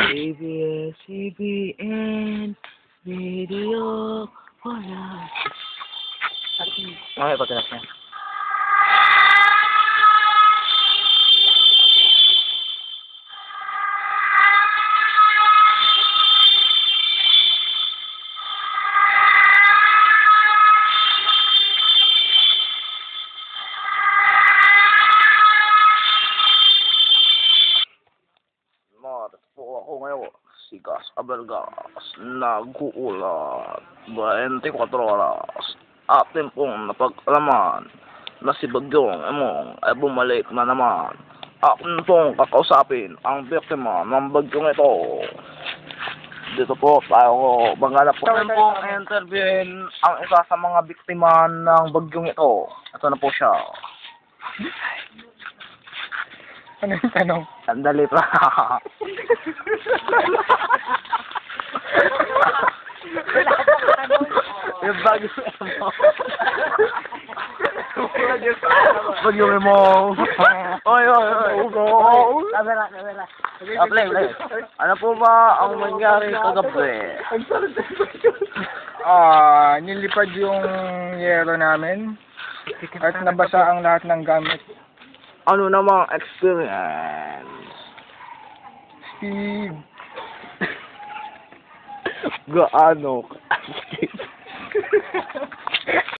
ABS-CBN Video Wala. Okay, pagkakas na. Po ako ngayon, si Gas Abelgas, nag-uulat 24 oras. Atin pong napag-alaman na si Bagyong Emong ay bumalik na naman. Atin pong kakausapin ang biktima ng bagyong ito. Dito po tayo maghanap po. Atin pong interviewin ang isa sa mga biktima ng bagyong ito. Ito na po siya. Ano yung tanong? Sandali pa. Yung bagyo mo. Bagyo mo. Oy, oy, oy. Kamera. Play. Ano po ba ang nangyari kagabi? Nilipad yung yero namin at nabasa ang lahat ng gamit. Ano namang experience? Steve. Gaano?